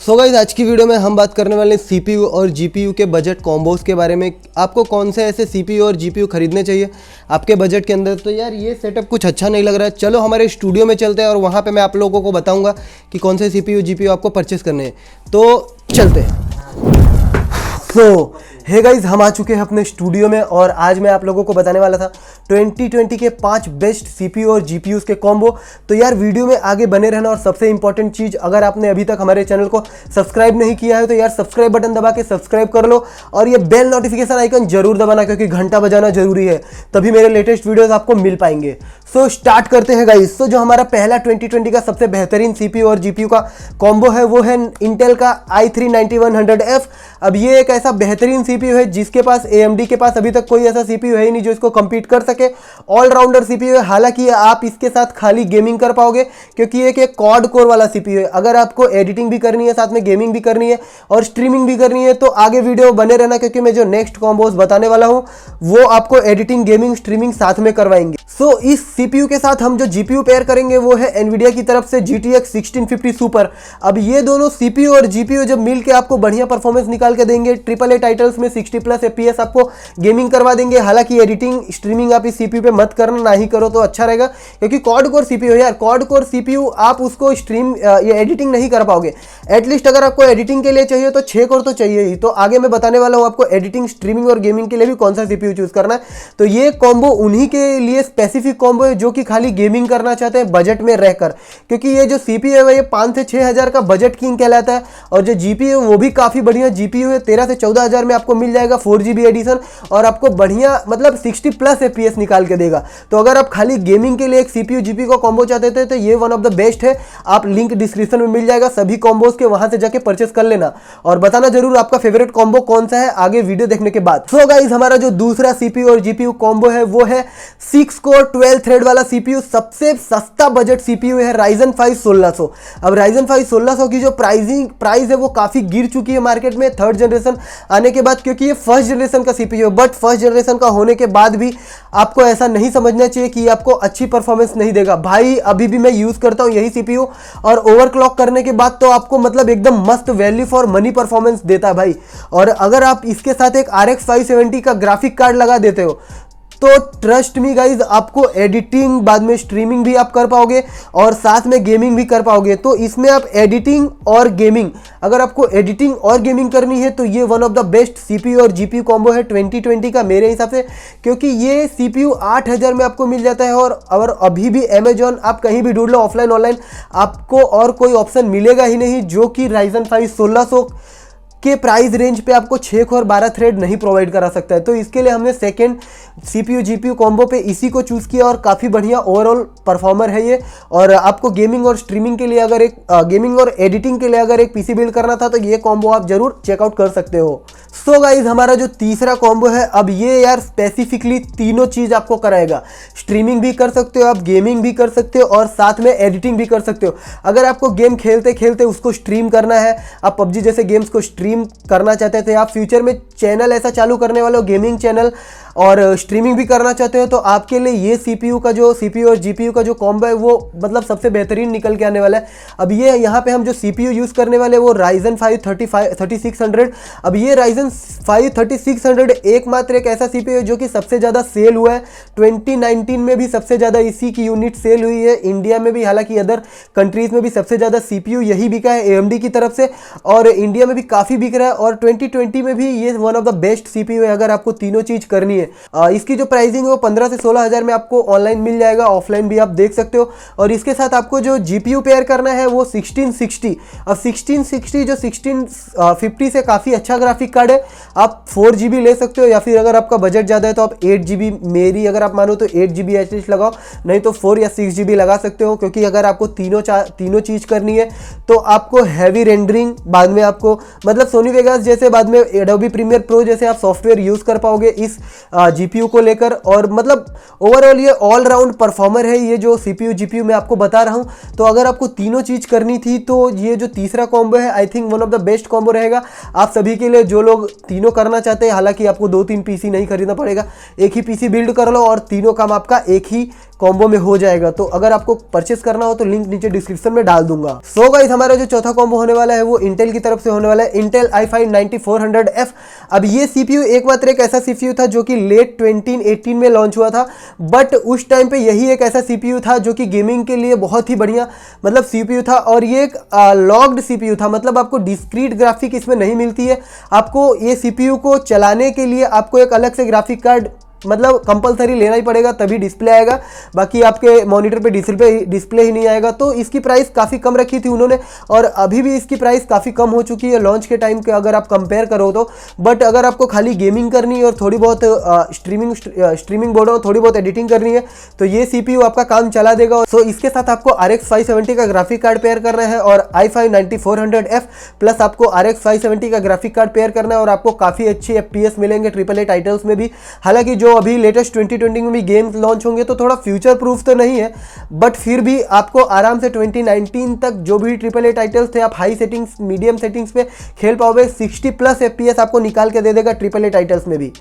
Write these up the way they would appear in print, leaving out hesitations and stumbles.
So guys, आज की video में हम बात करने वाले हैं CPU और GPU के बजट कॉम्बोज के बारे में। आपको कौन से ऐसे CPU और GPU खरीदने चाहिए आपके बजट के अंदर। तो यार ये सेटअप कुछ अच्छा नहीं लग रहा है। चलो हमारे स्टूडियो में चलते हैं और वहाँ पे मैं आप लोगों को बताऊँगा कि कौन से CPU GPU आपको परचेस करने हैं। तो चलते हैं। हे गाइज, हम आ चुके हैं अपने स्टूडियो में और आज मैं आप लोगों को बताने वाला था 2020 के 5 बेस्ट CPU और GPUs के कॉम्बो। तो यार वीडियो में आगे बने रहना। और सबसे इंपॉर्टेंट चीज़, अगर आपने अभी तक हमारे चैनल को सब्सक्राइब नहीं किया है तो यार सब्सक्राइब बटन दबा के सब्सक्राइब कर लो और ये बेल नोटिफिकेशन आइकन जरूर दबाना, क्योंकि घंटा बजाना जरूरी है, तभी मेरे लेटेस्ट वीडियोज़ आपको मिल पाएंगे। सो स्टार्ट करते हैं गाइज। सो जो हमारा पहला 2020 का सबसे बेहतरीन CPU और GPU का कॉम्बो है वो है इंटेल का i3-9100F। अब ये एक ऐसा बेहतरीन CPU है जिसके पास AMD के पास अभी तक कोई ऐसा CPU है ही नहीं जो इसको compete कर सके। ऑलराउंडर CPU है। हालांकि आप इसके साथ खाली गेमिंग कर पाओगे क्योंकि एक क्वाड कोर वाला CPU है। अगर आपको एडिटिंग भी करनी है, साथ में गेमिंग भी करनी है और स्ट्रीमिंग भी करनी है तो आगे वीडियो बने रहना, क्योंकि मैं जो नेक्स्ट कॉम्बोज बताने वाला हूँ वो आपको एडिटिंग, गेमिंग, स्ट्रीमिंग साथ में करवाएंगे। सो इस CPU के साथ हम जो GPU पेयर करेंगे वो है NVIDIA की तरफ से GTX 1650 सुपर। अब ये दोनों CPU और GPU जब मिल के आपको बढ़िया परफॉर्मेंस निकाल के देंगे, AAA टाइटल्स में 60+ FPS आपको गेमिंग करवा देंगे। हालांकि एडिटिंग, स्ट्रीमिंग आप इस CPU पे मत करना, ना ही करो तो अच्छा रहेगा, क्योंकि क्वाड कोर CPU है यार। क्वाड कोर CPU आप उसको स्ट्रीम ये एडिटिंग नहीं कर पाओगे। एटलीस्ट अगर आपको एडिटिंग के लिए चाहिए तो 6 कोर तो चाहिए ही। तो आगे मैं बताने वाला हूँ आपको एडिटिंग, स्ट्रीमिंग और गेमिंग के लिए भी कौन सा CPU चूज करना है। तो ये कॉम्बो उन्हीं के लिए स्पेसिफिक कॉम्बो है जो कि खाली गेमिंग करना चाहते हैं बजट में रहकर, क्योंकि ये जो CPU है ये 5 से 6 हज़ार का बजट किंग कहलाता है। और जो GPU है वो भी काफ़ी बढ़िया GPU है, 13 से 14 हज़ार में आपको मिल जाएगा 4GB एडिशन और आपको बढ़िया मतलब 60+ FPS निकाल के देगा। तो अगर आप खाली गेमिंग के लिए एक CPU GPU का कॉम्बो चाहते थे तो ये वन ऑफ द बेस्ट है। आप लिंक डिस्क्रिप्शन में मिल जाएगा सभी कॉम्बोज के, वहां से जाके परचेस कर लेना और बताना जरूर आपका फेवरेट कॉम्बो कौन सा है आगे वीडियो देखने के बाद। सो गाइस, हमारा जो दूसरा CPU और GPU कॉम्बो है वो है 6 कोर 12 थ्रेड वाला CPU। सबसे सस्ता बजट CPU है Ryzen 5 1600। अब Ryzen 5 1600 की जो प्राइस है वो काफी गिर चुकी है मार्केट में थर्ड जनरेशन आने के बाद, क्योंकि ये फर्स्ट जनरेशन का CPU है। बट फर्स्ट जनरेशन का होने के बाद भी आपको ऐसा नहीं समझना चाहिए कि आपको अच्छी परफॉर्मेंस नहीं देगा। भाई अभी भी मैं यूज करता हूं यही CPU और ओवरक्लॉक करने के बाद तो आपको मतलब एकदम मस्त वैल्यू फॉर मनी परफॉर्मेंस देता है भाई। और अगर आप इसके साथ एक RX 570 का ग्राफिक कार्ड लगा देते हो तो ट्रस्ट मी गाइज, आपको एडिटिंग, बाद में स्ट्रीमिंग भी आप कर पाओगे और साथ में गेमिंग भी कर पाओगे। तो इसमें आप एडिटिंग और गेमिंग, अगर आपको एडिटिंग और गेमिंग करनी है तो ये one of the best CPU और GPU कॉम्बो है 2020 का मेरे हिसाब से, क्योंकि ये CPU 8000 में आपको मिल जाता है। और अभी भी अमेजॉन आप कहीं भी ढूंढ लो, ऑफलाइन ऑनलाइन, आपको और कोई ऑप्शन मिलेगा ही नहीं जो कि Ryzen 5 1600 के प्राइस रेंज पे आपको 6 कोर 12 थ्रेड नहीं प्रोवाइड करा सकता है। तो इसके लिए हमने सेकेंड CPU GPU कॉम्बो पे इसी को चूज़ किया और काफ़ी बढ़िया ओवरऑल परफॉर्मर है ये। और आपको गेमिंग और स्ट्रीमिंग के लिए अगर एक गेमिंग और एडिटिंग के लिए अगर एक PC बिल्ड करना था तो ये कॉम्बो आप जरूर चेकआउट कर सकते हो। सो गाइज, हमारा जो तीसरा कॉम्बो है, अब ये यार स्पेसिफिकली तीनों चीज़ आपको कराएगा। स्ट्रीमिंग भी कर सकते हो आप, गेमिंग भी कर सकते हो और साथ में एडिटिंग भी कर सकते हो। अगर आपको गेम खेलते खेलते उसको स्ट्रीम करना है, आप PUBG जैसे गेम्स को स्ट्रीम करना चाहते थे, आप फ्यूचर में चैनल ऐसा चालू करने वाले हो गेमिंग चैनल और स्ट्रीमिंग भी करना चाहते हो, तो आपके लिए ये CPU और GPU का जो कॉम्बो है वो मतलब सबसे बेहतरीन निकल के आने वाला है। अब ये यहाँ पे हम जो CPU यूज़ करने वाले वो Ryzen 5 3600। अब ये Ryzen 5 3600 एकमात्र एक ऐसा CPU है जो कि सबसे ज़्यादा सेल हुआ है 2019 में भी सबसे ज़्यादा इसी की यूनिट सेल हुई है इंडिया में भी। हालांकि अदर कंट्रीज़ में भी सबसे ज़्यादा CPU यही बिका है AMD की तरफ से, और इंडिया में भी काफ़ी बिक रहा है। और 2020 में भी ये one of the best CPU है अगर आपको तीनों चीज़ करनी है। इसकी जो प्राइसिंग है वो 15 से 16 हज़ार में आपको ऑनलाइन मिल जाएगा, ऑफलाइन भी आप देख सकते हो। और इसके साथ आपको जो GPU पेयर करना है वो 1660। अब 1660 जो 1650 से काफ़ी अच्छा ग्राफिक कार्ड है। आप 4GB ले सकते हो, या फिर अगर आपका बजट ज़्यादा है तो आप 8GB, मेरी अगर आप मानो तो 8GB एटलीस्ट लगाओ, नहीं तो 4 या 6GB लगा सकते हो। क्योंकि अगर आपको तीनों चीज़ करनी है तो आपको हैवी रेंडरिंग, बाद में आपको मतलब सोनी वेगास जैसे, बाद में एडोबी प्रीमियर प्रो जैसे आप सॉफ्टवेयर यूज़ कर पाओगे इस जीपीयू को लेकर, और मतलब ओवरऑल ये ऑल राउंड परफॉर्मर है ये जो सीपीयू जीपीयू मैं आपको बता रहा हूँ। तो अगर आपको तीनों चीज़ करनी थी तो ये जो तीसरा कॉम्बो है I think one of the best combo रहेगा आप सभी के लिए, जो लोग तीनों करना चाहते हैं। हालांकि आपको 2-3 पीसी नहीं खरीदना पड़ेगा, एक ही पीसी बिल्ड कर लो और तीनों काम आपका एक ही कॉम्बो में हो जाएगा। तो अगर आपको परचेस करना हो तो लिंक नीचे डिस्क्रिप्शन में डाल दूंगा। सो गाइस, हमारा जो चौथा कॉम्बो होने वाला है वो इंटेल की तरफ से होने वाला है, इंटेल i5 9400F। अब ये सीपीयू एक मात्र एक ऐसा सीपीयू था जो कि लेट 2018 में लॉन्च हुआ था, बट उस टाइम पे यही एक ऐसा सीपीयू था जो कि गेमिंग के लिए बहुत ही बढ़िया मतलब सीपीयू था। और ये एक लॉक्ड सीपीयू था, मतलब आपको डिस्क्रीट ग्राफिक इसमें नहीं मिलती है। आपको ये सीपीयू को चलाने के लिए आपको एक अलग से ग्राफिक कार्ड मतलब कंपलसरी लेना ही पड़ेगा, तभी डिस्प्ले आएगा, बाकी आपके मॉनिटर पे डिस्प्ले ही नहीं आएगा। तो इसकी प्राइस काफ़ी कम रखी थी उन्होंने, और अभी भी इसकी प्राइस काफ़ी कम हो चुकी है लॉन्च के टाइम के अगर आप कंपेयर करो तो। बट अगर आपको खाली गेमिंग करनी है और थोड़ी बहुत स्ट्रीमिंग बोल रहा हूँ, थोड़ी बहुत एडिटिंग करनी है तो ये सीपीयू आपका काम चला देगा। सो इसके साथ आपको RX 570 का ग्राफिक कार्ड पेयर करना है और i5 9400F प्लस आपको RX 570 का ग्राफिक कार्ड पेयर करना है, और आपको काफ़ी अच्छे FPS मिलेंगे AAA टाइटल्स में भी। हालांकि जो अभी लेटेस्ट 2020 में भी गेम्स लॉन्च होंगे तो थोड़ा फ्यूचर प्रूफ तो नहीं है, बट फिर भी आपको आराम से 2019 तक जो भी AAA टाइटल्स थे आप हाई सेटिंग्स मीडियम सेटिंग्स पे खेल पाओगे। 60+ FPS आपको निकाल के दे देगा AAA टाइटल्स में भी।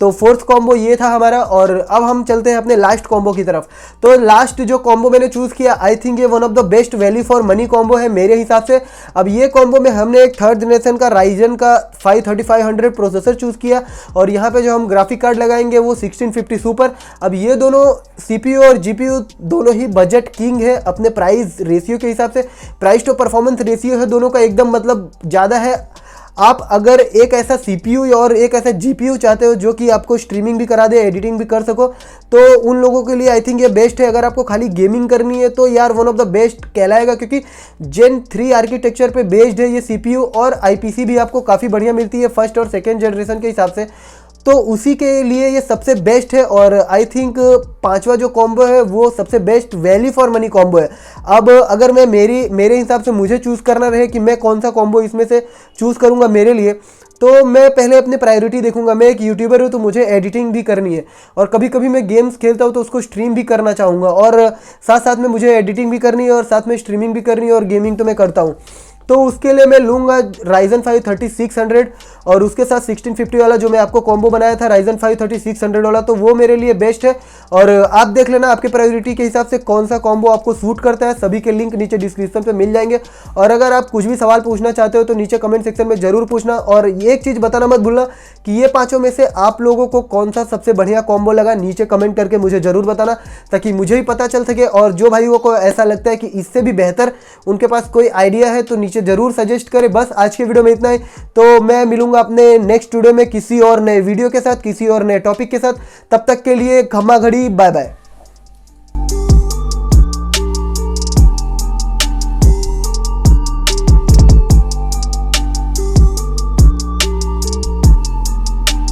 तो फोर्थ कॉम्बो ये था हमारा, और अब हम चलते हैं अपने लास्ट कॉम्बो की तरफ। तो लास्ट जो कॉम्बो मैंने चूज़ किया आई थिंक ये one of the best value for money combo है मेरे हिसाब से। अब ये कॉम्बो में हमने एक 3rd जनरेशन का राइजन का 3500 प्रोसेसर चूज़ किया, और यहाँ पे जो हम ग्राफिक कार्ड लगाएंगे वो 1650 सुपर। अब ये दोनों CPU और GPU दोनों ही बजट किंग है अपने प्राइस रेशियो के हिसाब से। प्राइस टू परफॉर्मेंस रेशियो है दोनों का एकदम मतलब ज़्यादा है। आप अगर एक ऐसा CPU और एक ऐसा GPU चाहते हो जो कि आपको स्ट्रीमिंग भी करा दे, एडिटिंग भी कर सको, तो उन लोगों के लिए आई थिंक ये बेस्ट है। अगर आपको खाली गेमिंग करनी है तो यार वन ऑफ द बेस्ट कहलाएगा, क्योंकि Gen 3 आर्किटेक्चर पे बेस्ड है ये CPU, और IPC भी आपको काफ़ी बढ़िया मिलती है 1st और 2nd जनरेशन के हिसाब से, तो उसी के लिए ये सबसे बेस्ट है। और आई थिंक 5वां जो कॉम्बो है वो सबसे best value for money combo है। अब अगर मैं मेरे हिसाब से मुझे चूज़ करना रहे कि मैं कौन सा कॉम्बो इसमें से चूज़ करूँगा मेरे लिए, तो मैं पहले अपनी प्रायोरिटी देखूंगा। मैं एक यूट्यूबर हूँ तो मुझे एडिटिंग भी करनी है, और कभी कभी मैं गेम्स खेलता हूँ तो उसको स्ट्रीम भी करना चाहूँगा, और साथ साथ में मुझे एडिटिंग भी करनी है और साथ में स्ट्रीमिंग भी करनी है, और गेमिंग तो मैं करता हूँ। तो उसके लिए मैं लूँगा Ryzen 5 3600, और उसके साथ 1650 वाला जो मैं आपको कॉम्बो बनाया था Ryzen 5 3600 वाला, तो वो मेरे लिए बेस्ट है। और आप देख लेना आपके प्रायोरिटी के हिसाब से कौन सा कॉम्बो आपको सूट करता है। सभी के लिंक नीचे डिस्क्रिप्शन पे मिल जाएंगे, और अगर आप कुछ भी सवाल पूछना चाहते हो तो नीचे कमेंट सेक्शन में ज़रूर पूछना। और ये एक चीज़ बताना मत भूलना कि ये पाँचों में से आप लोगों को कौन सा सबसे बढ़िया कॉम्बो लगा, नीचे कमेंट करके मुझे ज़रूर बताना, ताकि मुझे भी पता चल सके। और जो भाइयों को ऐसा लगता है कि इससे भी बेहतर उनके पास कोई आइडिया है तो नीचे ज़रूर सजेस्ट करें। बस आज के वीडियो में इतना ही, तो मैं मिलूंगा अपने नेक्स्ट वीडियो में किसी और नए वीडियो के साथ, किसी और नए टॉपिक के साथ। तब तक के लिए खम्मा घड़ी, बाय बाय।